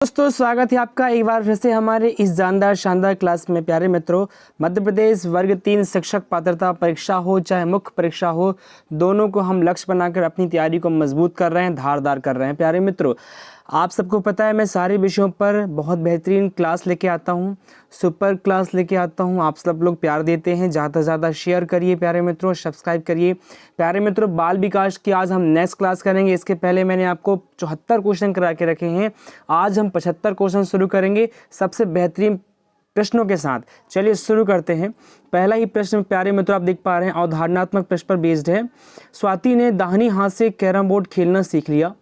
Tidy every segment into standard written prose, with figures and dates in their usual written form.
दोस्तों स्वागत है आपका एक बार फिर से हमारे इस जानदार शानदार क्लास में। प्यारे मित्रों, मध्य प्रदेश वर्ग 3 शिक्षक पात्रता परीक्षा हो चाहे मुख्य परीक्षा हो, दोनों को हम लक्ष्य बनाकर अपनी तैयारी को मजबूत कर रहे हैं, धारदार कर रहे हैं। प्यारे मित्रों, आप सबको पता है मैं सारे विषयों पर बहुत बेहतरीन क्लास लेके आता हूं, सुपर क्लास लेके आता हूं। आप सब लोग प्यार देते हैं, ज़्यादा से ज़्यादा शेयर करिए प्यारे मित्रों, सब्सक्राइब करिए। प्यारे मित्रों, बाल विकास की आज हम नेक्स्ट क्लास करेंगे। इसके पहले मैंने आपको 74 क्वेश्चन करा के रखे हैं, आज हम 75 क्वेश्चन शुरू करेंगे सबसे बेहतरीन प्रश्नों के साथ। चलिए शुरू करते हैं। पहला ही प्रश्न प्यारे मित्रों आप देख पा रहे हैं, अवधारणात्मक प्रश्न पर बेस्ड है। स्वाति ने दाहिनी हाथ से कैरम बोर्ड खेलना सीख लिया,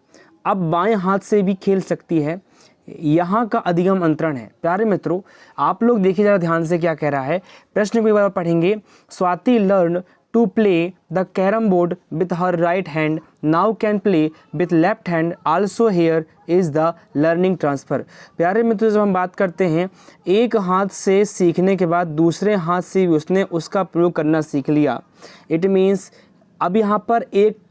अब बाएं हाथ से भी खेल सकती है, यहाँ का अधिगम अंतरण है। प्यारे मित्रों, आप लोग देखिए जरा ध्यान से क्या कह रहा है। प्रश्न को एक बार पढ़ेंगे। Swati learn to play the carrom board with her right hand, now can play with left hand also, here is the learning transfer. प्यारे मित्रों, जब हम बात करते हैं एक हाथ से सीखने के बाद दूसरे हाथ से भी उसने उसका प्रयोग करना सीख लिया, इट मीन्स अब यहाँ पर एक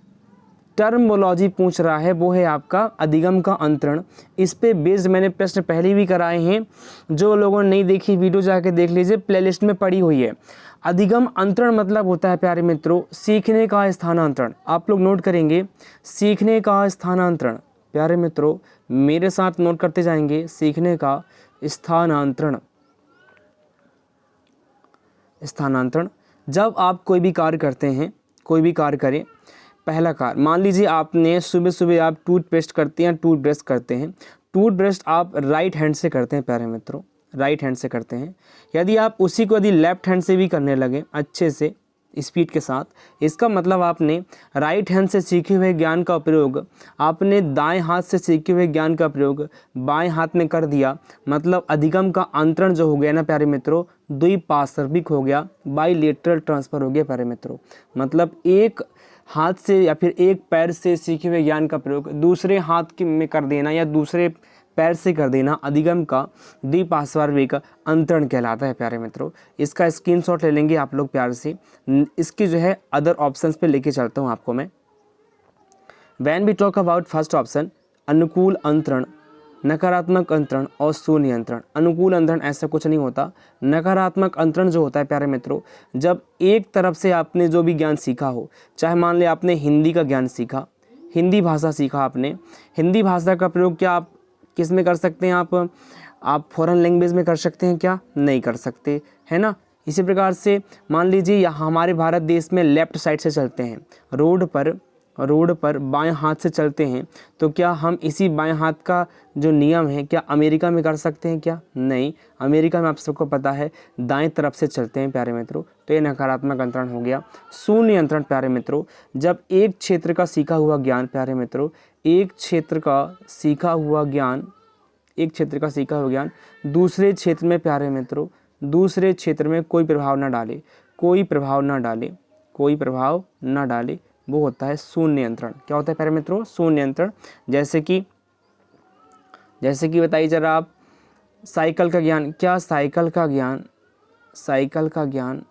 टर्मोलॉजी पूछ रहा है, वो है आपका अधिगम का अंतरण। इस पे बेस्ड मैंने प्रश्न पहले भी कराए हैं, जो लोगों ने नहीं देखी वीडियो जाके देख लीजिए, प्लेलिस्ट में पड़ी हुई है। अधिगम अंतरण मतलब होता है प्यारे मित्रों सीखने का स्थानांतरण। आप लोग नोट करेंगे सीखने का स्थानांतरण। प्यारे मित्रों मेरे साथ नोट करते जाएंगे, सीखने का स्थानांतरण। स्थानांतरण जब आप कोई भी कार्य करते हैं, कोई भी कार्य करें, पहला कार्य मान लीजिए आपने सुबह सुबह आप टूथपेस्ट करते हैं, टूथब्रश करते हैं। टूथब्रश आप राइट हैंड से करते हैं प्यारे मित्रों, राइट हैंड से करते हैं। यदि आप उसी को यदि लेफ्ट हैंड से भी करने लगे अच्छे से स्पीड के साथ, इसका मतलब आपने राइट हैंड से सीखे हुए ज्ञान का प्रयोग आपने दाएं हाथ से सीखे हुए ज्ञान का प्रयोग बाएं हाथ में कर दिया। मतलब अधिगम का अंतरण जो हो गया ना प्यारे मित्रों, द्विपार्श्विक हो गया, बाइलेटरल ट्रांसफर हो गया प्यारे मित्रों। मतलब एक हाथ से या फिर एक पैर से सीखे हुए ज्ञान का प्रयोग दूसरे हाथ में कर देना या दूसरे पैर से कर देना, अधिगम का द्विपार्श्विक अंतरण कहलाता है प्यारे मित्रों। इसका स्क्रीनशॉट ले लेंगे आप लोग प्यार से। इसकी जो है अदर ऑप्शंस पे लेके चलता हूँ आपको मैं। When we talk about first option, अनुकूल अंतरण, नकारात्मक अंतरण और सुनियंत्रण। अनुकूल अंतरण ऐसा कुछ नहीं होता। नकारात्मक अंतरण जो होता है प्यारे मित्रों, जब एक तरफ से आपने जो भी ज्ञान सीखा हो, चाहे मान ले आपने हिंदी का ज्ञान सीखा, हिंदी भाषा सीखा आपने, हिंदी भाषा का प्रयोग क्या आप किस में कर सकते हैं? आप फॉरेन लैंग्वेज में कर सकते हैं क्या? नहीं कर सकते, है ना। इसी प्रकार से मान लीजिए यहाँ हमारे भारत देश में लेफ्ट साइड से चलते हैं, रोड पर बाएं हाथ से चलते हैं, तो क्या हम इसी बाएं हाथ का जो नियम है क्या अमेरिका में कर सकते हैं क्या? नहीं, अमेरिका में आप सबको पता है दाएं तरफ से चलते हैं प्यारे मित्रों। तो ये नकारात्मक अंतरण हो गया। शून्य अंतरण प्यारे मित्रों, जब एक क्षेत्र का सीखा हुआ ज्ञान प्यारे मित्रों, एक क्षेत्र का सीखा हुआ ज्ञान दूसरे क्षेत्र में प्यारे मित्रों, दूसरे क्षेत्र में कोई प्रभाव ना डाले, वो होता है शून्य अंतरण। क्या होता है प्यारे मित्रों? शून्य अंतरण। जैसे कि बताइए जरा आप, साइकिल का ज्ञान, क्या साइकिल का ज्ञान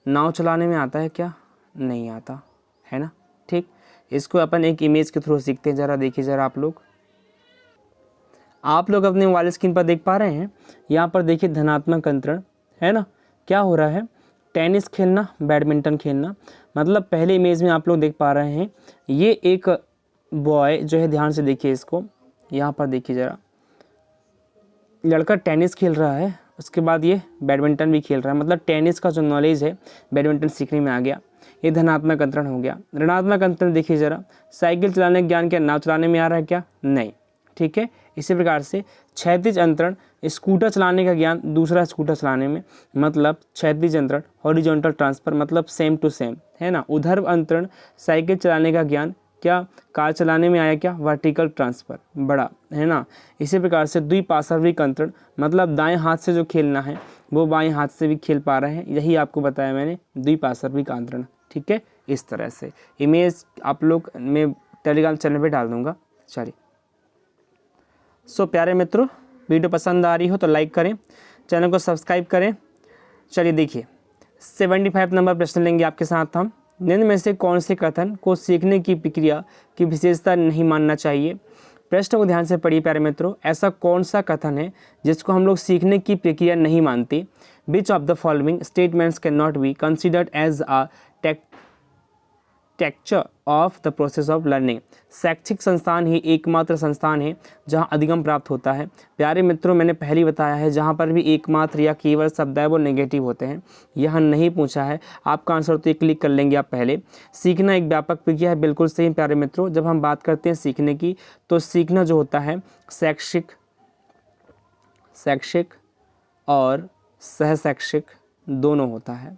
नाव चलाने में आता है क्या? नहीं आता, है ना। ठीक, इसको अपन एक इमेज के थ्रू सीखते हैं। जरा देखिए जरा आप लोग अपने मोबाइल स्क्रीन पर देख पा रहे हैं, यहाँ पर देखिए धनात्मक अंतरण, है ना। क्या हो रहा है? टेनिस खेलना, बैडमिंटन खेलना। मतलब पहले इमेज में आप लोग देख पा रहे हैं, ये एक बॉय जो है, ध्यान से देखिए इसको, यहाँ पर देखिए ज़रा, लड़का टेनिस खेल रहा है, उसके बाद ये बैडमिंटन भी खेल रहा है। मतलब टेनिस का जो नॉलेज है बैडमिंटन सीखने में आ गया, ये धनात्मक अंतरण हो गया। ऋणात्मक अंतरण देखिए ज़रा, साइकिल चलाने का ज्ञान क्या नाव चलाने में आ रहा है क्या? नहीं, ठीक है। इसी प्रकार से क्षैतिज अंतरण, स्कूटर चलाने का ज्ञान दूसरा स्कूटर चलाने में, मतलब क्षैतिज अंतरण। हॉरिजॉन्टल ट्रांसफर मतलब सेम टू सेम, है ना। ऊर्ध्व अंतरण, साइकिल चलाने का ज्ञान क्या कार चलाने में आया क्या? वर्टिकल ट्रांसफर, बड़ा, है ना। इसी प्रकार से द्विपार्श्विक अंतरण, मतलब दाएं हाथ से जो खेलना है वो बाएं हाथ से भी खेल पा रहे हैं, यही आपको बताया मैंने, द्विपार्श्विक अंतरण। ठीक है, इस तरह से इमेज आप लोग मैं टेलीग्राम चैनल पे डाल दूंगा। चलिए, सो प्यारे मित्रों, वीडियो पसंद आ रही हो तो लाइक करें, चैनल को सब्सक्राइब करें। चलिए देखिए, 75 नंबर प्रश्न लेंगे आपके साथ हम। निम्न में से कौन से कथन को सीखने की प्रक्रिया की विशेषता नहीं मानना चाहिए? प्रश्न को ध्यान से पढ़िए प्यारे मित्रों। ऐसा कौन सा कथन है जिसको हम लोग सीखने की प्रक्रिया नहीं मानते? Which of the following statements can not be considered as a texture of the process of learning. शैक्षिक संस्थान ही एकमात्र संस्थान है जहां अधिगम प्राप्त होता है। प्यारे मित्रों, मैंने पहले ही बताया है, जहां पर भी एकमात्र या केवल शब्द है वो नेगेटिव होते हैं। यहाँ नहीं पूछा है, आपका आंसर तो ये क्लिक कर लेंगे आप पहले। सीखना एक व्यापक प्रक्रिया है, बिल्कुल सही प्यारे मित्रों। जब हम बात करते हैं सीखने की, तो सीखना जो होता है शैक्षिक और सहशैक्षिक दोनों होता है।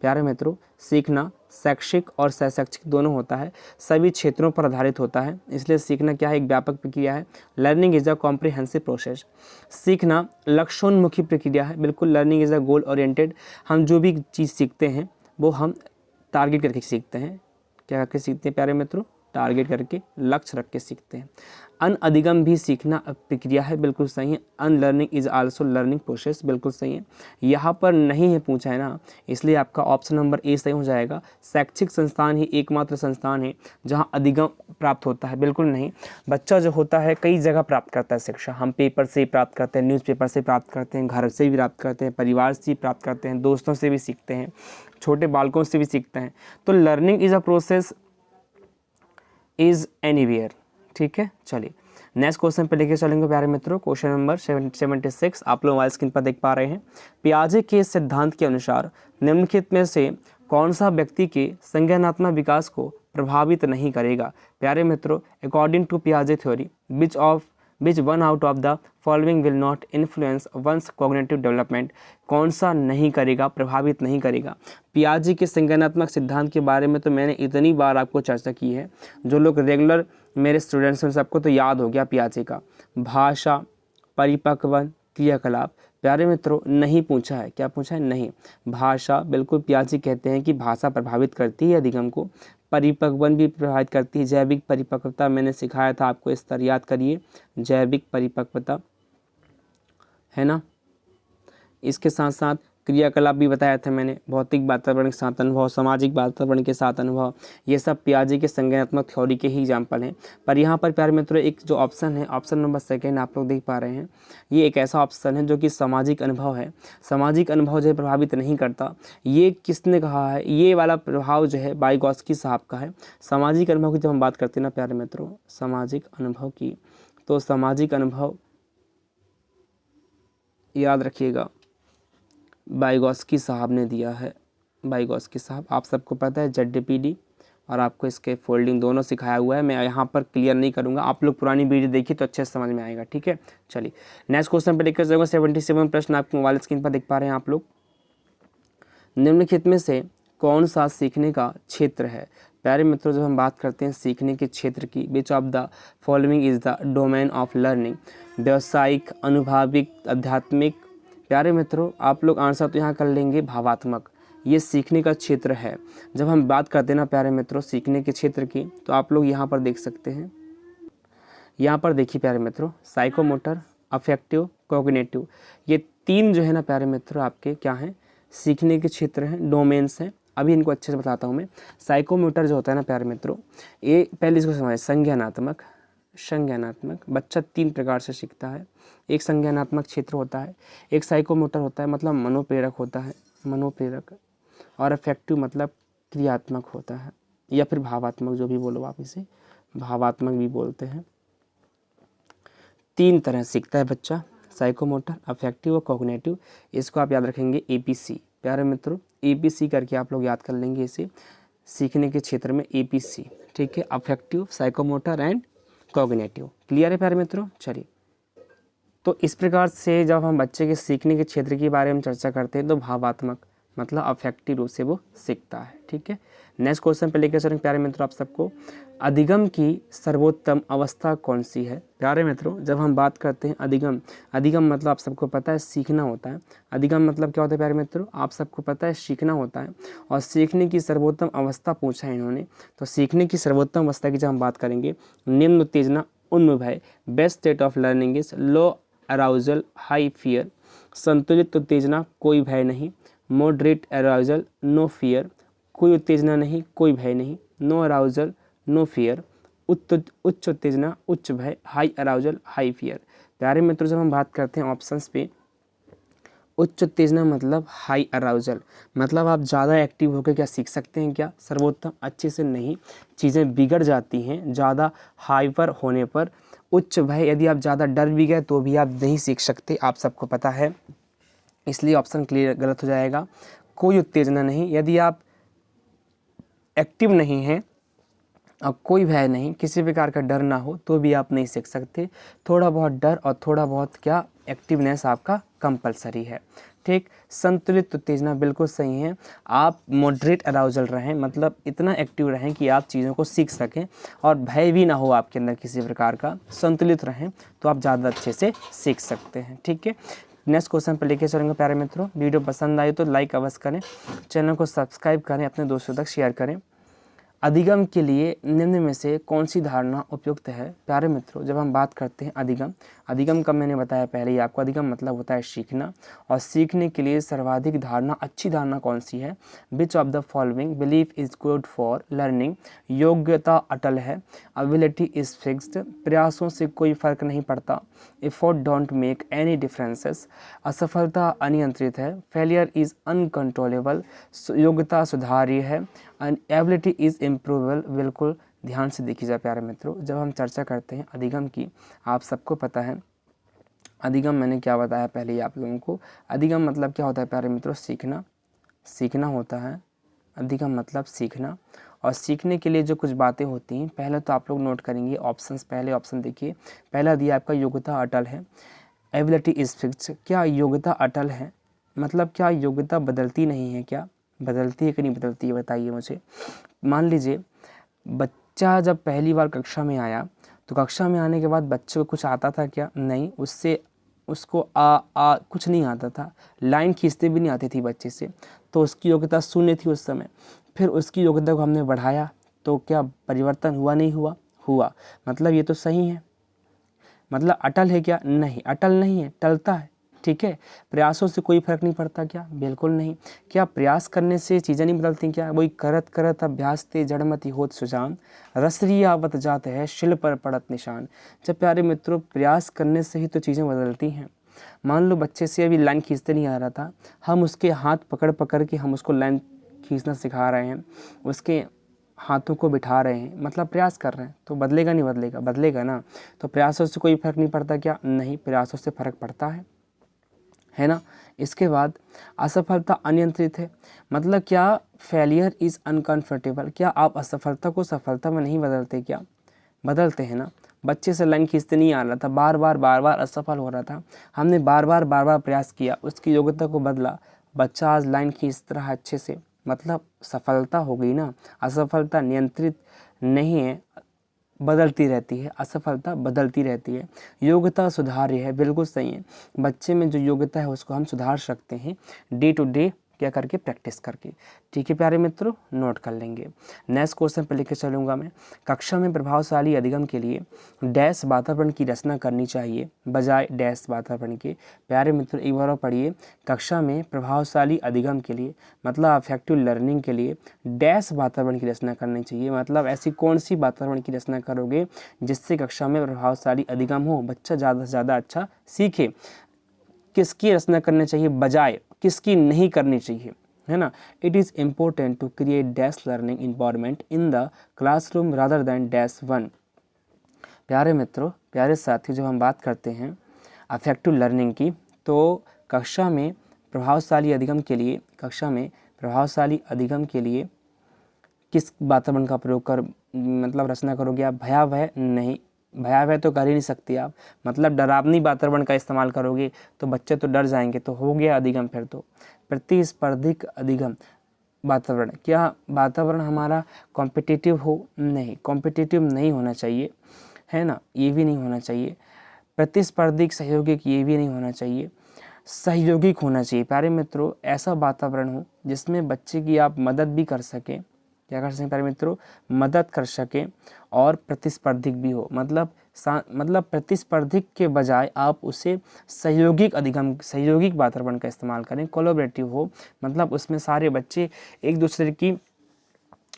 प्यारे मित्रों, सीखना शैक्षिक और सहशैक्षिक दोनों होता है, सभी क्षेत्रों पर आधारित होता है, इसलिए सीखना क्या है? एक व्यापक प्रक्रिया है। Learning is a comprehensive process. सीखना लक्ष्योन्मुखी प्रक्रिया है, बिल्कुल। Learning is a goal oriented. हम जो भी चीज़ सीखते हैं वो हम टारगेट करके सीखते हैं। क्या करके सीखते हैं प्यारे मित्रों? टारगेट करके, लक्ष्य रख के सीखते हैं। अनअधिगम भी सीखना प्रक्रिया है, बिल्कुल सही है। Unlearning is also learning process, बिल्कुल सही है। यहाँ पर नहीं है पूछा है ना, इसलिए आपका ऑप्शन नंबर ए सही हो जाएगा। शैक्षिक संस्थान ही एकमात्र संस्थान है जहाँ अधिगम प्राप्त होता है, बिल्कुल नहीं। बच्चा जो होता है कई जगह प्राप्त करता है शिक्षा। हम पेपर से प्राप्त करते हैं, न्यूज़पेपर से प्राप्त करते हैं, घर से भी प्राप्त करते हैं, परिवार से प्राप्त करते हैं, दोस्तों से भी सीखते हैं, छोटे बालकों से भी सीखते हैं। तो learning is a process is anywhere. ठीक है, चलिए नेक्स्ट क्वेश्चन पे लेके चलेंगे प्यारे मित्रों। क्वेश्चन नंबर 76 आप लोग मोबाइल स्क्रीन पर देख पा रहे हैं। पियाजे के सिद्धांत के अनुसार निम्नलिखित में से कौन सा व्यक्ति के संज्ञानात्मक विकास को प्रभावित नहीं करेगा? प्यारे मित्रों, अकॉर्डिंग टू पियाजे theory which one out of the following will not influence one's cognitive development. कौन सा नहीं करेगा, प्रभावित नहीं करेगा? पियाजे के संज्ञानात्मक सिद्धांत के बारे में तो मैंने इतनी बार आपको चर्चा की है, जो लोग रेगुलर मेरे स्टूडेंट्स हैं सबको तो याद हो गया पियाजे का। भाषा, परिपक्वन, क्रियाकलाप। प्यारे मित्रों, नहीं पूछा है। क्या पूछा है? नहीं। भाषा, बिल्कुल पियाजे कहते हैं कि भाषा प्रभावित करती है अधिगम को। परिपक्वन भी प्रभावित करती है। जैविक परिपक्वता मैंने सिखाया था आपको, स्तर याद करिए, जैविक परिपक्वता है ना। इसके साथ साथ क्रियाकलाप भी बताया था मैंने, भौतिक वातावरण के साथ अनुभव, सामाजिक वातावरण के साथ अनुभव, ये सब पियाजे के संज्ञानात्मक थ्योरी के ही एग्जाम्पल हैं। पर यहाँ पर प्यारे मित्रों एक जो ऑप्शन है, ऑप्शन नंबर 2 आप लोग देख पा रहे हैं, ये एक ऐसा ऑप्शन है जो कि सामाजिक अनुभव है। सामाजिक अनुभव जो है प्रभावित नहीं करता। ये किसने कहा है? ये वाला प्रभाव जो है वाइगोत्स्की साहब का है। सामाजिक अनुभव की जब हम बात करते हैं ना प्यारे मित्रों, सामाजिक अनुभव की, तो सामाजिक अनुभव याद रखिएगा वाइगोत्स्की साहब ने दिया है। वाइगोत्स्की साहब, आप सबको पता है ZDPD, और आपको इसके फोल्डिंग दोनों सिखाया हुआ है। मैं यहाँ पर क्लियर नहीं करूँगा, आप लोग पुरानी वीडियो देखिए तो अच्छे से समझ में आएगा। ठीक है, चलिए नेक्स्ट क्वेश्चन पर लेकर जाऊँगा। 77 प्रश्न आपके मोबाइल स्क्रीन पर देख पा रहे हैं आप लोग। निम्नलिखित में से कौन सा सीखने का क्षेत्र है? प्यारे मित्रों, जब हम बात करते हैं सीखने के क्षेत्र की, विच of the following is the domain of learning? व्यावसायिक, अनुभविक, आध्यात्मिक। प्यारे मित्रों, आप लोग आंसर तो यहाँ कर लेंगे भावात्मक। ये सीखने का क्षेत्र है। जब हम बात करते हैं ना प्यारे मित्रों सीखने के क्षेत्र की, तो आप लोग यहाँ पर देख सकते हैं, यहाँ पर देखिए प्यारे मित्रों, साइकोमोटर, अफेक्टिव, कॉग्निटिव, ये 3 जो है ना प्यारे मित्रों आपके क्या हैं? सीखने के क्षेत्र हैं, डोमेन्स हैं। अभी इनको अच्छे से बताता हूँ मैं। साइकोमोटर जो होता है ना प्यारे मित्रों, ये पहले इसको समझ, संज्ञानात्मक बच्चा 3 प्रकार से सीखता है। एक संज्ञानात्मक क्षेत्र होता है, एक साइकोमोटर होता है मतलब मनोप्रेरक होता है, मनोप्रेरक, और अफेक्टिव मतलब क्रियात्मक होता है, या फिर भावात्मक, जो भी बोलो आप इसे, भावात्मक भी बोलते हैं। 3 तरह सीखता है बच्चा, साइकोमोटर, अफेक्टिव और कॉग्निटिव। इसको आप याद रखेंगे APC। प्यारे मित्रों, APC करके आप लोग याद कर लेंगे इसे, सीखने के क्षेत्र में APC। ठीक है, affective, psychomotor and cognitive. Clear है प्यारे मित्रों? चलिए, तो इस प्रकार से जब हम बच्चे के सीखने के क्षेत्र के बारे में चर्चा करते हैं, तो भावात्मक मतलब अफेक्टिव रूप से वो सीखता है। ठीक है, नेक्स्ट क्वेश्चन पे लेकर चलेंगे प्यारे मित्रों आप सबको। अधिगम की सर्वोत्तम अवस्था कौन सी है? प्यारे मित्रों, जब हम बात करते हैं अधिगम, अधिगम मतलब आप सबको पता है सीखना होता है। अधिगम मतलब क्या होता है प्यारे मित्रों? आप सबको पता है सीखना होता है। और सीखने की सर्वोत्तम अवस्था पूछा है इन्होंने, तो सीखने की सर्वोत्तम अवस्था की जब हम बात करेंगे, निम्न उत्तेजना, उन्म भय, best state of learning is low arousal, high fear. संतुलित उत्तेजना, कोई भय नहीं। मॉडरेट अराउजल, नो फियर, कोई उत्तेजना नहीं, कोई भय नहीं। नो अराउजल, नो फियर, उच्च उत्तेजना, उच्च भय, हाई अराउजल, हाई फियर। प्यारे मित्रों, जब हम बात करते हैं ऑप्शंस पे, उच्च उत्तेजना मतलब हाई अराउजल, मतलब आप ज़्यादा एक्टिव होकर क्या सीख सकते हैं क्या सर्वोत्तम? अच्छे से नहीं, चीज़ें बिगड़ जाती हैं ज़्यादा हाइपर होने पर। उच्च भय, यदि आप ज़्यादा डर भी गए तो भी आप नहीं सीख सकते, आप सबको पता है, इसलिए ऑप्शन क्लियर गलत हो जाएगा। कोई उत्तेजना नहीं, यदि आप एक्टिव नहीं हैं और कोई भय नहीं, किसी प्रकार का डर ना हो तो भी आप नहीं सीख सकते। थोड़ा बहुत डर और थोड़ा बहुत क्या एक्टिवनेस आपका कंपलसरी है। ठीक, संतुलित उत्तेजना बिल्कुल सही है। आप मॉडरेट अराउजल रहें, मतलब इतना एक्टिव रहें कि आप चीज़ों को सीख सकें और भय भी ना हो आपके अंदर किसी प्रकार का, संतुलित रहें तो आप ज़्यादा अच्छे से सीख सकते हैं। ठीक है, नेक्स्ट क्वेश्चन पर लेके चलेंगे प्यारे मित्रों। वीडियो पसंद आई तो लाइक अवश्य करें, चैनल को सब्सक्राइब करें, अपने दोस्तों तक शेयर करें। अधिगम के लिए निम्न में से कौन सी धारणा उपयुक्त है? प्यारे मित्रों, जब हम बात करते हैं अधिगम का मैंने बताया पहले ही आपको, अधिगम मतलब होता है सीखना, और सीखने के लिए सर्वाधिक धारणा, अच्छी धारणा कौन सी है? विच of the following belief is good for learning? योग्यता अटल है, एबिलिटी इज फिक्स्ड, प्रयासों से कोई फर्क नहीं पड़ता, effort don't make any differences, असफलता अनियंत्रित है, फेलियर इज अनकंट्रोलेबल, योग्यता सुधार्य है, एबिलिटी इज़ इम्प्रूवेबल। बिल्कुल ध्यान से देखिए जा प्यारे मित्रों, जब हम चर्चा करते हैं अधिगम की, आप सबको पता है अधिगम मैंने क्या बताया पहले ही आप लोगों को। अधिगम मतलब क्या होता है प्यारे मित्रों? सीखना होता है। अधिगम मतलब सीखना, और सीखने के लिए जो कुछ बातें होती हैं, पहले तो आप लोग नोट करेंगे ऑप्शंस। पहले ऑप्शन देखिए, पहला दिया आपका योग्यता अटल है, एबिलिटी इज़ फिक्स्ड। क्या योग्यता अटल है? मतलब क्या योग्यता बदलती नहीं है? क्या बदलती है कि नहीं बदलती है, बताइए मुझे। मान लीजिए बच्चा जब पहली बार कक्षा में आया, तो कक्षा में आने के बाद बच्चे को कुछ आता था क्या? नहीं, उसको आ कुछ नहीं आता था, लाइन खींचते भी नहीं आती थी बच्चे से, तो उसकी योग्यता शून्य थी उस समय। फिर उसकी योग्यता को हमने बढ़ाया, तो क्या परिवर्तन हुआ? नहीं हुआ, हुआ। मतलब ये तो सही है। मतलब अटल है क्या? नहीं, अटल नहीं है, टलता है। ठीक है, प्रयासों से कोई फर्क नहीं पड़ता क्या? बिल्कुल नहीं। क्या प्रयास करने से चीज़ें नहीं बदलती क्या? वही करत करत अभ्यास ते जड़मति होत सुजान, रसरिया आवत जात है शिल पर पड़त निशान। जब प्यारे मित्रों, प्रयास करने से ही तो चीज़ें बदलती हैं। मान लो बच्चे से अभी लाइन खींचते नहीं आ रहा था, हम उसके हाथ पकड़ पकड़ के हम उसको लाइन खींचना सिखा रहे हैं, उसके हाथों को बिठा रहे हैं, मतलब प्रयास कर रहे हैं, तो बदलेगा नहीं बदलेगा? बदलेगा ना। तो प्रयासों से कोई फर्क नहीं पड़ता क्या? नहीं, प्रयासों से फर्क पड़ता है ना। इसके बाद असफलता अनियंत्रित है, मतलब क्या फेलियर इज़ अनकंफर्टेबल? क्या आप असफलता को सफलता में नहीं बदलते क्या? बदलते हैं ना। बच्चे से लाइन खींचते नहीं आ रहा था, बार बार असफल हो रहा था, हमने बार बार प्रयास किया, उसकी योग्यता को बदला, बच्चा आज लाइन खींच रहा है अच्छे से, मतलब सफलता हो गई ना। असफलता नियंत्रित नहीं है, बदलती रहती है, असफलता बदलती रहती है। योग्यता सुधार्य है, बिल्कुल सही है। बच्चे में जो योग्यता है उसको हम सुधार सकते हैं डे टू डे क्या करके, प्रैक्टिस करके। ठीक है प्यारे मित्रों, नोट कर लेंगे। नेक्स्ट क्वेश्चन पर लेकर चलूँगा मैं। कक्षा में प्रभावशाली अधिगम के लिए डैश वातावरण की रचना करनी चाहिए बजाय डैश वातावरण के? प्यारे मित्रों, एक बार और पढ़िए। कक्षा में प्रभावशाली अधिगम के लिए, मतलब अफेक्टिव लर्निंग के लिए डैश वातावरण की रचना करनी चाहिए, मतलब ऐसी कौन सी वातावरण की रचना करोगे जिससे कक्षा में प्रभावशाली अधिगम हो, बच्चा ज़्यादा से ज़्यादा अच्छा सीखे। किसकी रचना करनी चाहिए बजाय किसकी नहीं करनी चाहिए, है ना। It is important to create dash learning environment in the classroom rather than dash one. प्यारे मित्रों, प्यारे साथी, जब हम बात करते हैं अफेक्टिव लर्निंग की, तो कक्षा में प्रभावशाली अधिगम के लिए किस वातावरण का प्रयोग कर मतलब रचना करोगे आप? भयावह नहीं, भयावह तो कर ही नहीं सकती आप, मतलब डरावनी वातावरण का इस्तेमाल करोगे तो बच्चे तो डर जाएंगे, तो हो गया अधिगम फिर तो। प्रतिस्पर्धिक अधिगम वातावरण, क्या वातावरण हमारा कॉम्पिटिटिव हो? नहीं, कॉम्पिटिटिव नहीं होना चाहिए, है ना, ये भी नहीं होना चाहिए। प्रतिस्पर्धिक सहयोगिक, ये भी नहीं होना चाहिए। सहयोगिक होना चाहिए प्यारे मित्रों, ऐसा वातावरण हो जिसमें बच्चे की आप मदद भी कर सकें, क्या कर सकें प्यारे मित्रों, मदद कर सकें, और प्रतिस्पर्धिक भी हो, मतलब प्रतिस्पर्धिक के बजाय आप उसे सहयोगिक वातावरण का इस्तेमाल करें। कोलैबोरेटिव हो, मतलब उसमें सारे बच्चे एक दूसरे की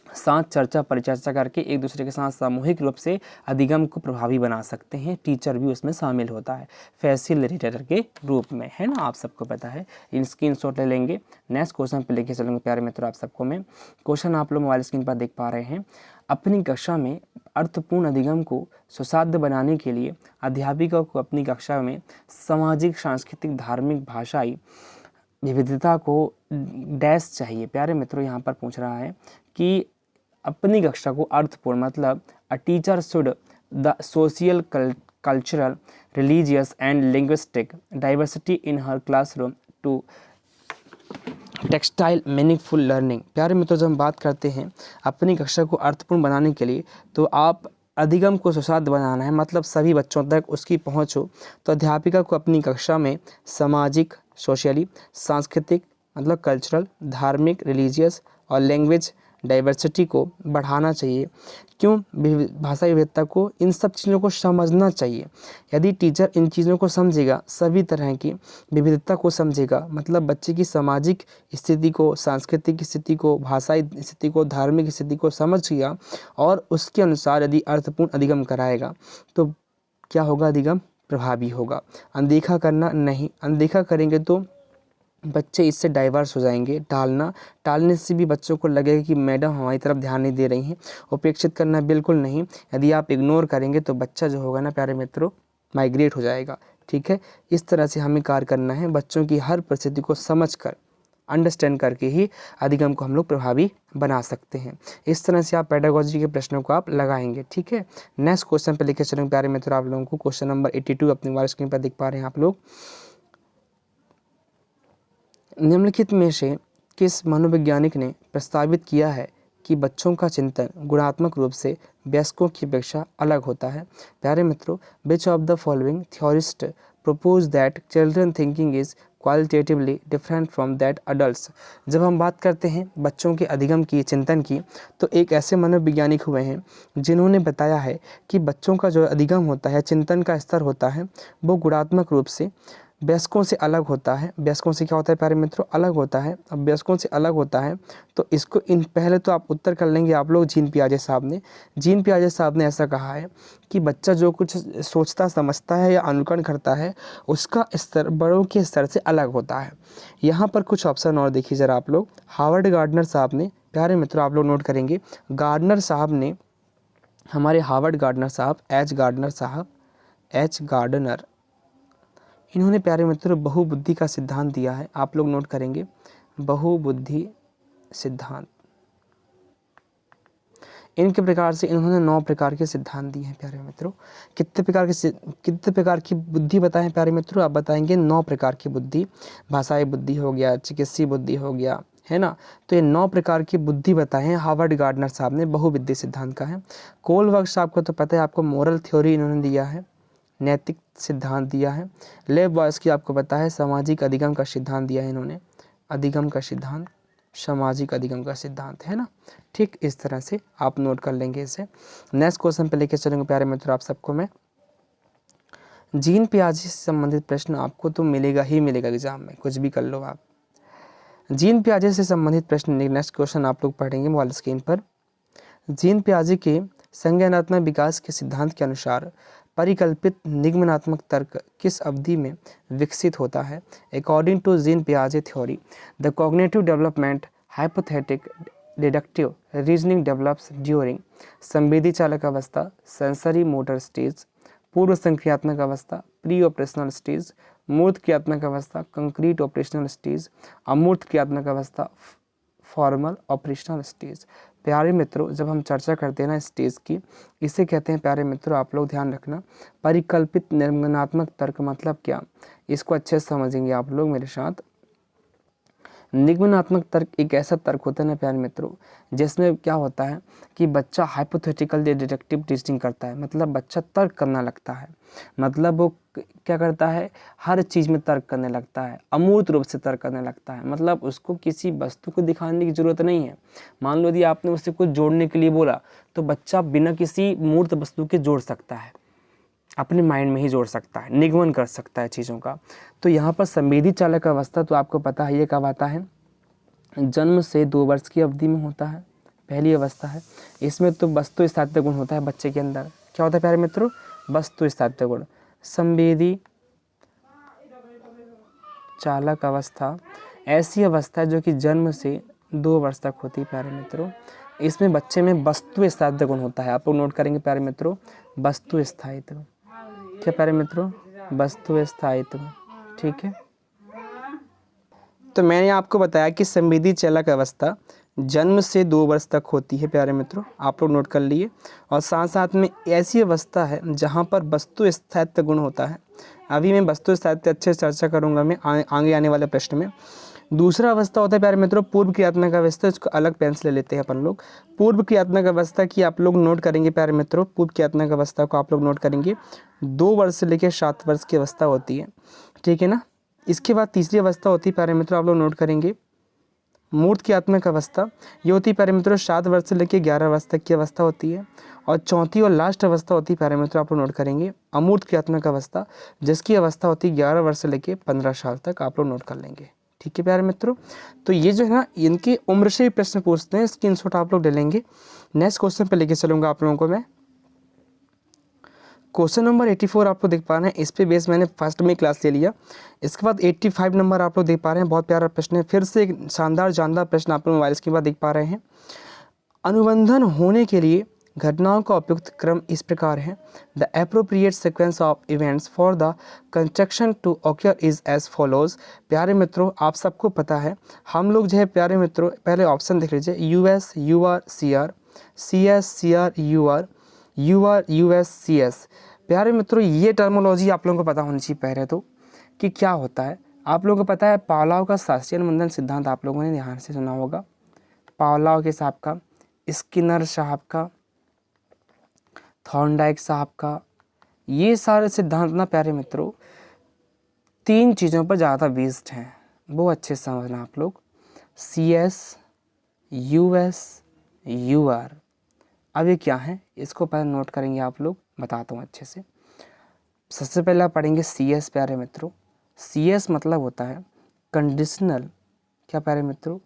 साथ चर्चा परिचर्चा करके एक दूसरे के साथ सामूहिक रूप से अधिगम को प्रभावी बना सकते हैं। टीचर भी उसमें शामिल होता है फैसिलिटेटर के रूप में, है ना, आप सबको पता है। इन स्क्रीनशॉट ले लेंगे। नेक्स्ट क्वेश्चन पे लेके चलूँगा प्यारे मित्रों आप सबको मैं। क्वेश्चन आप लोग मोबाइल स्क्रीन पर देख पा रहे हैं। अपनी कक्षा में अर्थपूर्ण अधिगम को सुसाध्य बनाने के लिए अध्यापिका को अपनी कक्षा में सामाजिक, सांस्कृतिक, धार्मिक, भाषाई विविधता को डैश चाहिए। प्यारे मित्रों यहाँ पर पूछ रहा है कि अपनी कक्षा को अर्थपूर्ण मतलब a teacher should the social, cultural, religious and linguistic diversity in her classroom to textile meaningful learning. प्यारे मित्रों जब हम बात करते हैं अपनी कक्षा को अर्थपूर्ण बनाने के लिए, तो आप अधिगम को सुसाध्य बनाना है, मतलब सभी बच्चों तक उसकी पहुंच हो। तो अध्यापिका को अपनी कक्षा में सामाजिक, सोशली, सांस्कृतिक मतलब कल्चरल, धार्मिक, रिलीजियस और लैंग्वेज डाइवर्सिटी को बढ़ाना चाहिए। क्यों? भाषा विविधता को, इन सब चीज़ों को समझना चाहिए। यदि टीचर इन चीज़ों को समझेगा, सभी तरह की विविधता को समझेगा, मतलब बच्चे की सामाजिक स्थिति को, सांस्कृतिक स्थिति को, भाषाई स्थिति को, धार्मिक स्थिति को समझ गया और उसके अनुसार यदि अर्थपूर्ण अधिगम कराएगा तो क्या होगा? अधिगम प्रभावी होगा। अनदेखा करना नहीं, अनदेखा करेंगे तो बच्चे इससे डाइवर्स हो जाएंगे। टालने से भी बच्चों को लगेगा कि मैडम हमारी तरफ ध्यान नहीं दे रही हैं। उपेक्षित करना बिल्कुल नहीं। यदि आप इग्नोर करेंगे तो बच्चा जो होगा ना प्यारे मित्रों माइग्रेट हो जाएगा। ठीक है, इस तरह से हमें कार्य करना है। बच्चों की हर परिस्थिति को समझकर, अंडरस्टैंड करके ही अधिगम को हम लोग प्रभावी बना सकते हैं। इस तरह से आप पेडागोजी के प्रश्नों को आप लगाएंगे। ठीक है, नेक्स्ट क्वेश्चन पे लेकर चलेंगे प्यारे मित्रों आप लोगों को। क्वेश्चन नंबर 82 अपनी मोबाइल स्क्रीन पर देख पा रहे हैं आप लोग। निम्नलिखित में से किस मनोवैज्ञानिक ने प्रस्तावित किया है कि बच्चों का चिंतन गुणात्मक रूप से वयस्कों की अपेक्षा अलग होता है? प्यारे मित्रों, विच of the following theorist propose that children thinking is qualitatively different from that adults? जब हम बात करते हैं बच्चों के अधिगम की, चिंतन की, तो एक ऐसे मनोवैज्ञानिक हुए हैं जिन्होंने बताया है कि बच्चों का जो अधिगम होता है, चिंतन का स्तर होता है, वो गुणात्मक रूप से वयस्कों से अलग होता है। वयस्कों से क्या होता है प्यारे मित्रों? अलग होता है। अब वयस्कों से अलग होता है तो इसको पहले तो आप उत्तर कर लेंगे आप लोग। जीन पियाजे साहब ने ऐसा कहा है कि बच्चा जो कुछ सोचता समझता है या अनुकरण करता है उसका स्तर बड़ों के स्तर से अलग होता है। यहाँ पर कुछ ऑप्शन और देखिए ज़रा आप लोग। हार्वर्ड गार्डनर साहब ने, प्यारे मित्रों आप लोग नोट करेंगे, गार्डनर साहब ने, हमारे हार्वर्ड गार्डनर साहब, एच गार्डनर, इन्होंने प्यारे मित्रों बहुबुद्धि का सिद्धांत दिया है। आप लोग नोट करेंगे बहुबुद्धि सिद्धांत। इनके प्रकार से इन्होंने 9 प्रकार के सिद्धांत दिए हैं प्यारे मित्रों। कितने प्रकार की बुद्धि बताएं प्यारे मित्रों? आप बताएंगे 9 प्रकार की बुद्धि। भाषाई बुद्धि हो गया, चिकित्सीय बुद्धि हो गया, है ना। तो ये 9 प्रकार की बुद्धि बताए हैं हार्वर्ड गार्डनर साहब ने, बहुबुद्धि सिद्धांत का है। कोलवर्ग साहब को तो पता है आपको, मोरल थ्योरी इन्होंने दिया है, नैतिक सिद्धांत दिया है। लेव बॉयस्की आपको पता है सामाजिक अधिगम का सिद्धांत दिया है इन्होंने, अधिगम का सिद्धांत, सामाजिक अधिगम का सिद्धांत, है ना। ठीक इस तरह से आप नोट कर लेंगे इसे। नेक्स्ट क्वेश्चन पे लेके चलेंगे प्यारे मित्रों आप सबको मैं। जीन पियाजे से संबंधित प्रश्न आपको तो मिलेगा ही मिलेगा एग्जाम में, कुछ भी कर लो आप। जीन पियाजे से संबंधित प्रश्न, नेक्स्ट क्वेश्चन आप लोग पढ़ेंगे मोबाइल स्क्रीन पर। जीन पियाजे के संज्ञानात्मक विकास के सिद्धांत के अनुसार परिकल्पित निगमनात्मक तर्क किस अवधि में विकसित होता है? अकॉर्डिंग टू जीन पियाजे theory, the cognitive development hypothetic deductive reasoning develops during संवेदी चालक अवस्था, सेंसरी मोटर स्टेज, पूर्व संक्रियात्मक अवस्था, प्री ऑपरेशनल स्टेज, मूर्त क्रियात्मक अवस्था, कंक्रीट ऑपरेशनल स्टेज, अमूर्त क्रियात्मक अवस्था, फॉर्मल ऑपरेशनल स्टेज। प्यारे मित्रों जब हम चर्चा करते हैं ना स्टेज की, इसे कहते हैं प्यारे मित्रों, आप लोग ध्यान रखना, परिकल्पित निगमनात्मक तर्क मतलब क्या, इसको अच्छे से समझेंगे आप लोग मेरे साथ। निगमनात्मक तर्क एक ऐसा तर्क होता है ना प्यारे मित्रों, जिसमें क्या होता है कि बच्चा हाइपोथेटिकल डिडक्टिव रीजनिंग करता है, मतलब बच्चा तर्क करना लगता है, मतलब वो क्या करता है, हर चीज़ में तर्क करने लगता है, अमूर्त रूप से तर्क करने लगता है, मतलब उसको किसी वस्तु को दिखाने की जरूरत नहीं है। मान लो यदि आपने उससे कुछ जोड़ने के लिए बोला तो बच्चा बिना किसी मूर्त वस्तु के जोड़ सकता है, अपने माइंड में ही जोड़ सकता है, निगमन कर सकता है चीज़ों का। तो यहाँ पर संवेदी चालक अवस्था तो आपको पता है ये कब आता है, जन्म से 2 वर्ष की अवधि में होता है। पहली अवस्था है। इसमें तो वस्तु स्थायित्व गुण होता है बच्चे के अंदर। क्या होता है प्यारे मित्रों? वस्तु स्थायित्व गुण। संवेदी चालक अवस्था ऐसी अवस्था है जो कि जन्म से 2 वर्ष तक होती है प्यारे मित्रों। इसमें बच्चे में वस्तु स्थायित्व गुण होता है। आप लोग नोट करेंगे प्यारे मित्रों, वस्तु स्थायित्व। क्या प्यारे मित्रों? वस्तु स्थायित्व। ठीक है, तो मैंने आपको बताया कि संवेदी चालक अवस्था जन्म से 2 वर्ष तक होती है प्यारे मित्रों, आप लोग नोट कर लिए। और साथ साथ में ऐसी अवस्था है जहाँ पर वस्तु स्थायित्व गुण होता है। अभी मैं वस्तु स्थायित्व अच्छे से चर्चा करूँगा मैं आगे आने वाले प्रश्न में। दूसरा अवस्था होता है प्यारे मित्रों पूर्व क्रियात्मक अवस्था। इसको अलग पेन से ले लेते हैं अपन लोग। पूर्व क्रियात्मक अवस्था की आप लोग नोट करेंगे प्यारे मित्रों, पूर्व क्रियात्मक अवस्था को आप लोग नोट करेंगे 2 वर्ष से लेकर 7 वर्ष की अवस्था होती है। ठीक है ना। इसके बाद तीसरी अवस्था होती है प्यारे मित्रों, आप लोग नोट करेंगे मूर्त क्रियात्मक अवस्था। ये होती है प्यारे मित्रों 7 वर्ष से लेकर 11 वर्ष तक की अवस्था होती है। और चौथी और लास्ट अवस्था होती है प्यारे मित्रों, आप लोग नोट करेंगे अमूर्त क्रियात्मक अवस्था, जिसकी अवस्था होती है 11 वर्ष से लेकर 15 साल तक। आप लोग नोट कर लेंगे। ठीक है प्यारे मित्रों, तो ये जो है ना इनकी उम्र से प्रश्न पूछते हैं, स्क्रीनशॉट आप लोग ले लेंगे। नेक्स्ट क्वेश्चन पे लेके चलूँगा आप लोगों को मैं। क्वेश्चन नंबर 84 आप लोग देख पा रहे हैं, इस पे बेस मैंने फर्स्ट में क्लास ले लिया। इसके बाद 85 नंबर आप लोग देख पा रहे हैं, बहुत प्यारा प्रश्न है। फिर से एक शानदार जानदार प्रश्न आप लोग मोबाइल स्क्रीन पर देख पा रहे हैं। अनुबंधन होने के लिए घटनाओं का उपयुक्त क्रम इस प्रकार है। The appropriate sequence of events for the construction to occur is as follows. प्यारे मित्रों आप सबको पता है, हम लोग जो है प्यारे मित्रों पहले ऑप्शन देख लीजिए, US UR CR, CS CR UR, UR US CS. प्यारे मित्रों ये टर्मोलॉजी आप लोगों को पता होनी चाहिए पहले तो कि क्या होता है। आप लोगों को पता है पावलोव का शास्त्रीय अनुबंधन सिद्धांत आप लोगों ने ध्यान से सुना होगा। पावलोव के साहब का, स्किनर साहब का, थॉर्नडाइक साहब का, ये सारे सिद्धांत ना प्यारे मित्रों 3 चीज़ों पर ज़्यादा बेस्ड हैं, वो अच्छे से समझना आप लोग। CS, US, UR. अब ये क्या है इसको पहले नोट करेंगे आप लोग, बताता हूँ अच्छे से। सबसे पहले आप पढ़ेंगे सीएस प्यारे मित्रों। सीएस मतलब होता है कंडीशनल, क्या प्यारे मित्रों?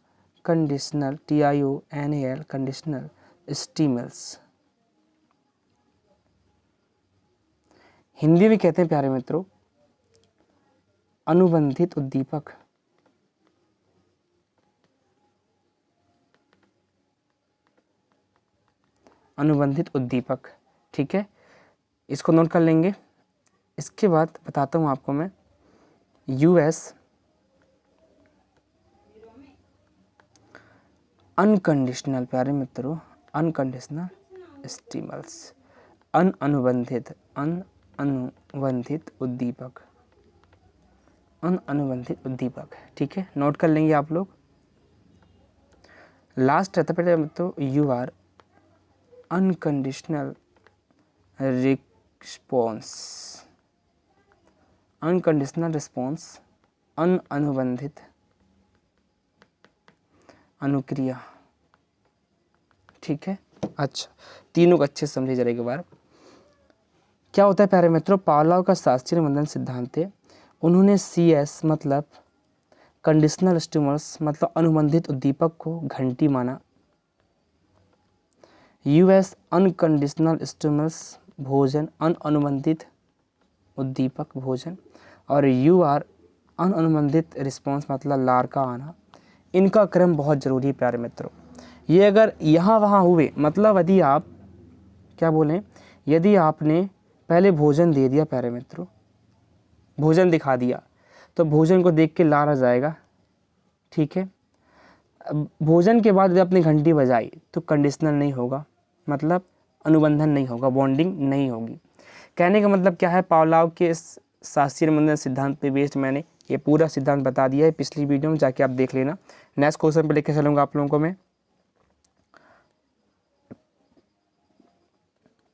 Conditional, TIONAL, conditional stimulus. Hindi में कहते हैं प्यारे मित्रों अनुबंधित उद्दीपक। अनुबंधित उद्दीपक, ठीक है, इसको नोट कर लेंगे। इसके बाद बताता हूँ आपको मैं यूएस अनकंडीशनल प्यारे मित्रों, अनकंडीशनल स्टिमुलस, अनुबंधित उद्दीपक, अनुबंधित उद्दीपक। ठीक है, नोट कर लेंगे आप लोग। लास्ट रहता प्यारे मित्रों UR unconditional response, unconditional response, अनुबंधित अनुक्रिया। ठीक है, अच्छा तीनों को अच्छे से समझे जरा एक बार। क्या होता है प्यारे मित्रों पावलोव का शास्त्रीय अनुबंधन सिद्धांत है। उन्होंने CS मतलब कंडीशनल स्टिमुलस मतलब अनुबंधित उद्दीपक को घंटी माना। US अनकंडीशनल स्टिमुलस भोजन, अनुबंधित उद्दीपक भोजन। और UR अनुबंधित रिस्पॉन्स मतलब लार का आना। इनका क्रम बहुत ज़रूरी है प्यारे मित्रों। ये अगर यहाँ वहाँ हुए मतलब यदि आप क्या बोलें, यदि आपने पहले भोजन दे दिया प्यारे मित्रों, भोजन दिखा दिया तो भोजन को देख के लार आ जाएगा। ठीक है, भोजन के बाद यदि आपने घंटी बजाई तो कंडीशनल नहीं होगा, मतलब अनुबंधन नहीं होगा, बॉन्डिंग नहीं होगी। कहने का मतलब क्या है, पावलोव के शास्त्रीय अनुबंधन सिद्धांत पे बेस्ड मैंने ये पूरा सिद्धांत बता दिया है, पिछली वीडियो में जाके आप देख लेना। नेक्स्ट क्वेश्चन पे लेके चलूँगा आप लोगों को मैं।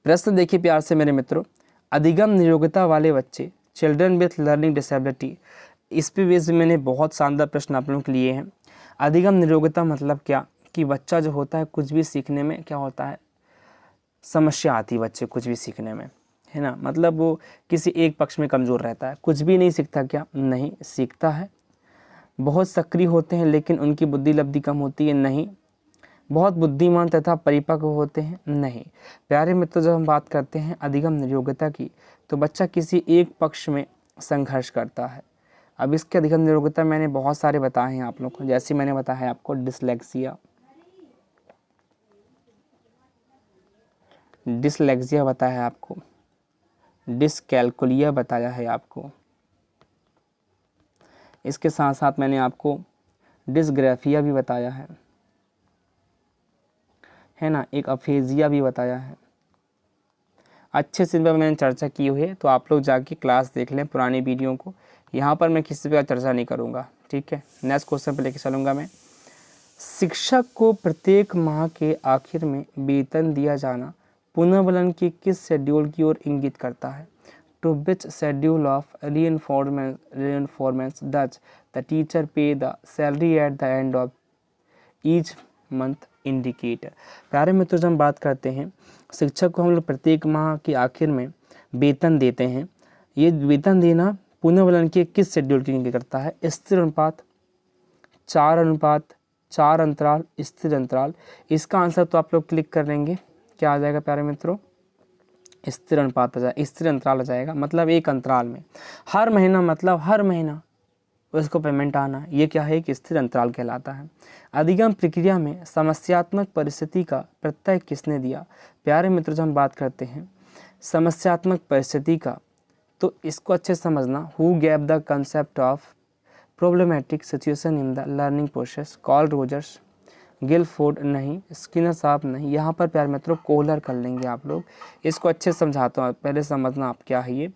प्रश्न देखिए प्यार से मेरे मित्रों, अधिगम निरोगता वाले बच्चे, चिल्ड्रन विथ लर्निंग डिसेबिलिटी, इस पे बेस्ड मैंने बहुत शानदार प्रश्न आप लोगों के लिए हैं। अधिगम निरोगता मतलब क्या कि बच्चा जो होता है कुछ भी सीखने में क्या होता है, समस्या आती है बच्चे कुछ भी सीखने में, है ना। मतलब वो किसी एक पक्ष में कमज़ोर रहता है, कुछ भी नहीं सीखता, क्या नहीं सीखता है। बहुत सक्रिय होते हैं लेकिन उनकी बुद्धि लब्धि कम होती है, नहीं। बहुत बुद्धिमान तथा परिपक्व होते हैं? नहीं। प्यारे मित्रों, जब हम बात करते हैं अधिगम योग्यता की, तो बच्चा किसी एक पक्ष में संघर्ष करता है। अब इसके अधिगम योग्यता मैंने बहुत सारे बताए हैं आप लोगों को, जैसे मैंने बताया है आपको डिसलेक्सिया बताया है आपको, डिसकैलकुलिया बताया है आपको, इसके साथ साथ मैंने आपको डिसग्राफिया भी बताया है ना, एक अफेजिया भी बताया है। अच्छे से इन पर मैंने चर्चा की हुई है, तो आप लोग जाके क्लास देख लें पुरानी वीडियो को। यहाँ पर मैं किसी पर चर्चा नहीं करूँगा, ठीक है। नेक्स्ट क्वेश्चन पर लेके चलूँगा मैं। शिक्षक को प्रत्येक माह के आखिर में वेतन दिया जाना पुनर्बलन के किस शेड्यूल की ओर इंगित करता है? To which schedule of reinforcements does the teacher pay the salary at the end of each month indicate? प्यारे मित्रों, जब हम बात करते हैं शिक्षक को हम लोग प्रत्येक माह के आखिर में वेतन देते हैं, ये वेतन देना पुनर्बलन के किस शेड्यूल की इंगित करता है? स्थिर अनुपात, 4 अनुपात, 4 अंतराल, स्थिर अंतराल। इसका आंसर तो आप लोग क्लिक कर लेंगे, क्या आ जाएगा प्यारे मित्रों? स्थिर अनुपात आ जाएगा, स्थिर अंतराल आ जाएगा। मतलब एक अंतराल में हर महीना, मतलब हर महीना उसको पेमेंट आना, ये क्या है? एक स्थिर अंतराल कहलाता है। अधिगम प्रक्रिया में समस्यात्मक परिस्थिति का प्रत्यय किसने दिया? प्यारे मित्रों, जब हम बात करते हैं समस्यात्मक परिस्थिति का, तो इसको अच्छे से समझना। Who gave the concept of problematic situation in the learning process? Carl Rogers, Guilford नहीं, स्किनर साहब नहीं। यहाँ पर प्यारे मित्रों कोहलर कर लेंगे आप लोग। इसको अच्छे से समझाता हूँ, पहले समझना आप क्या है ये।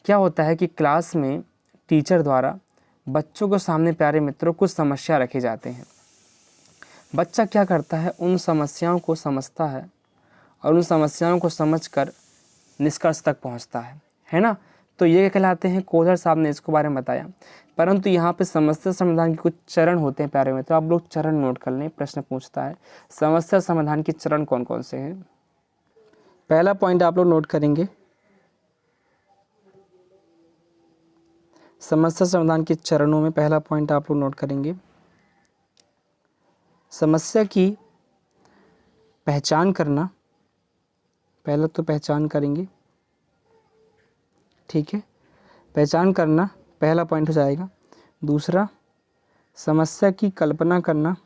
क्या होता है कि क्लास में टीचर द्वारा बच्चों के सामने प्यारे मित्रों कुछ समस्या रखे जाते हैं। बच्चा क्या करता है? उन समस्याओं को समझता है और उन समस्याओं को समझकर निष्कर्ष तक पहुंचता है ना। तो ये कहलाते हैं, कोहलर साहब ने इसके बारे में बताया। परंतु यहाँ पे समस्या समाधान के कुछ चरण होते हैं प्यारे मित्रों, आप लोग चरण नोट कर लें। प्रश्न पूछता है समस्या समाधान के चरण कौन कौन से हैं। पहला पॉइंट आप लोग नोट करेंगे, समस्या समाधान के चरणों में पहला पॉइंट आप लोग नोट करेंगे, समस्या की पहचान करना। पहला तो पहचान करेंगे, ठीक है, पहचान करना पहला पॉइंट हो जाएगा। दूसरा, समस्या की कल्पना करना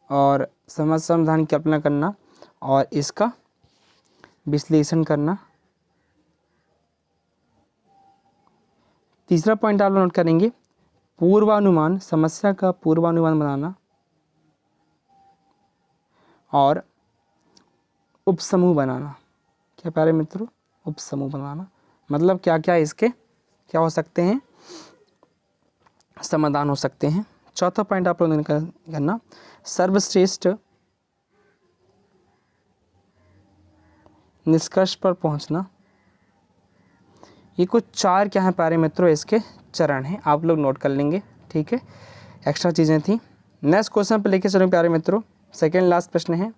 और समस्या समाधान की कल्पना करना और इसका विश्लेषण करना। तीसरा पॉइंट आप नोट करेंगे, पूर्वानुमान, समस्या का पूर्वानुमान बनाना और उपसमूह बनाना। क्या प्यारे मित्रों? उपसमूह बनाना। मतलब क्या क्या इसके क्या हो सकते हैं? समाधान हो सकते हैं। चौथा पॉइंट आप लोगों ने करना, सर्वश्रेष्ठ निष्कर्ष पर पहुंचना। ये कुछ 4 क्या हैं प्यारे मित्रों इसके चरण हैं, आप लोग नोट कर लेंगे, ठीक है। एक्स्ट्रा चीज़ें थी। नेक्स्ट क्वेश्चन पर लेके चलो प्यारे मित्रों, सेकेंड लास्ट प्रश्न है।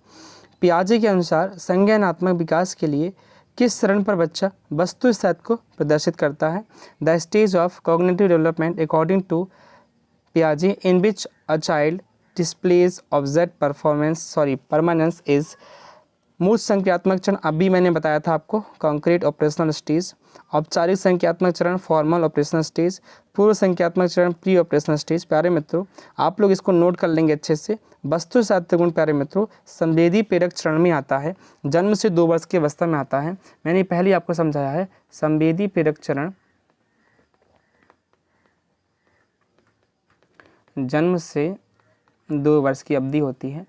पियाजे के अनुसार संज्ञानात्मक विकास के लिए किस चरण पर बच्चा वस्तु स्थिति को प्रदर्शित करता है? The stage of cognitive development according to पियाजे in which a child displays object permanence is. मूल संख्यात्मक चरण अभी मैंने बताया था आपको, कॉन्क्रीट ऑपरेशनल स्टेज। औपचारिक संख्यात्मक चरण फॉर्मल ऑपरेशनल स्टेज। पूर्व संख्यात्मक चरण प्री ऑपरेशनल स्टेज। प्यारे मित्रों आप लोग इसको नोट कर लेंगे अच्छे से। वस्तु साहित्य गुण प्यारे मित्रों संवेदी प्रेरक चरण में आता है, जन्म से 2 वर्ष की अवस्था में आता है। मैंने पहले आपको समझाया है, संवेदी प्रेरक चरण जन्म से 2 वर्ष की अवधि होती है।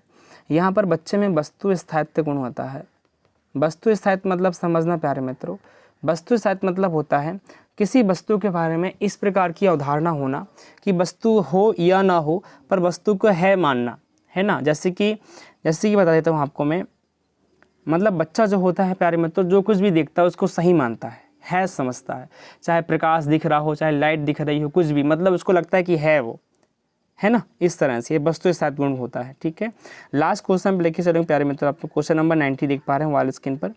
यहाँ पर बच्चे में वस्तु स्थायित्व गुण होता है। वस्तु स्थायित्व मतलब समझना प्यारे मित्रों, वस्तु स्थायित्व मतलब होता है किसी वस्तु के बारे में इस प्रकार की अवधारणा होना कि वस्तु हो या ना हो पर वस्तु को है मानना, है ना। जैसे कि बता देता हूँ आपको मैं, मतलब बच्चा जो होता है प्यारे मित्रों जो कुछ भी देखता है उसको सही मानता है समझता है। चाहे प्रकाश दिख रहा हो, चाहे लाइट दिख रही हो, कुछ भी, मतलब उसको लगता है कि है वो, है ना। इस तरह से ये वस्तु सात गुण होता है, ठीक है। लास्ट क्वेश्चन पे लेके चलेंगे प्यारे मित्रों, आपको क्वेश्चन नंबर 90 देख पा रहे हैं वाल स्क्रीन पर।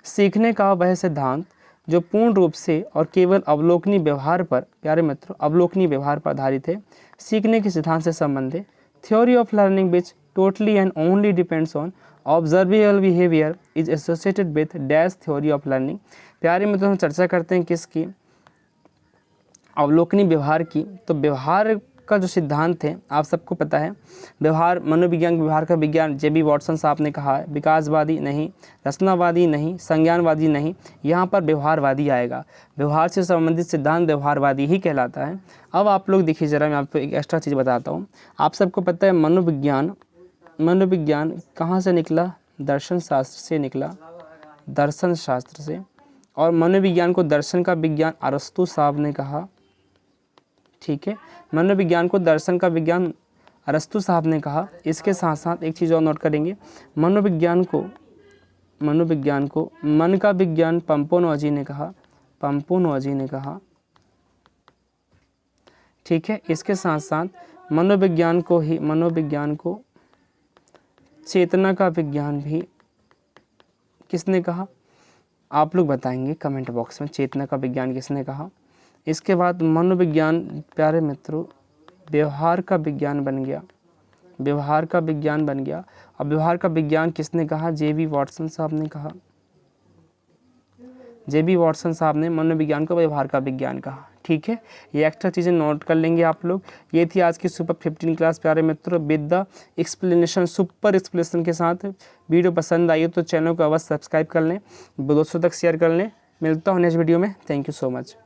सीखने का वह सिद्धांत जो पूर्ण रूप से और केवल अवलोकनीय व्यवहार पर, प्यारे मित्रों अवलोकनीय व्यवहार पर आधारित है, सीखने के सिद्धांत से संबंधित theory of learning which totally and only depends on observable behavior is associated with dash theory of learning। प्यारे मित्रों, हम चर्चा करते हैं किसकी, अवलोकनी व्यवहार की। तो व्यवहार का जो सिद्धांत है आप सबको पता है, व्यवहार मनोविज्ञान व्यवहार का विज्ञान जे बी वॉटसन साहब ने कहा है। विकासवादी नहीं, रचनावादी नहीं, संज्ञानवादी नहीं, यहाँ पर व्यवहारवादी आएगा। व्यवहार से संबंधित सिद्धांत व्यवहारवादी ही कहलाता है। अब आप लोग देखिए ज़रा, मैं आपको एक एक्स्ट्रा चीज़ बताता हूँ। आप सबको पता है मनोविज्ञान कहाँ से निकला? दर्शन शास्त्र से निकला, दर्शन शास्त्र से। और मनोविज्ञान को दर्शन का विज्ञान अरस्तु साहब ने कहा, ठीक है। मनोविज्ञान को दर्शन का विज्ञान अरस्तु साहब ने कहा। इसके साथ साथ एक चीज़ और नोट करेंगे, मनोविज्ञान को मन का विज्ञान पंपोनोजी ने कहा, ठीक है। इसके साथ साथ मनोविज्ञान को चेतना का विज्ञान भी किसने कहा? आप लोग बताएंगे कमेंट बॉक्स में, चेतना का विज्ञान किसने कहा। इसके बाद मनोविज्ञान प्यारे मित्रों व्यवहार का विज्ञान बन गया, और व्यवहार का विज्ञान किसने कहा? जे बी वॉटसन साहब ने कहा। जे बी वॉटसन साहब ने मनोविज्ञान को व्यवहार का विज्ञान कहा, ठीक है। ये एक्स्ट्रा चीज़ें नोट कर लेंगे आप लोग। ये थी आज की सुपर 15 क्लास प्यारे मित्रों with the explanation, super explanation के साथ। वीडियो पसंद आई हो तो चैनल को अवश्य सब्सक्राइब कर लें, दोस्तों तक शेयर कर लें। मिलता हूँ नेक्स्ट वीडियो में। Thank you so much.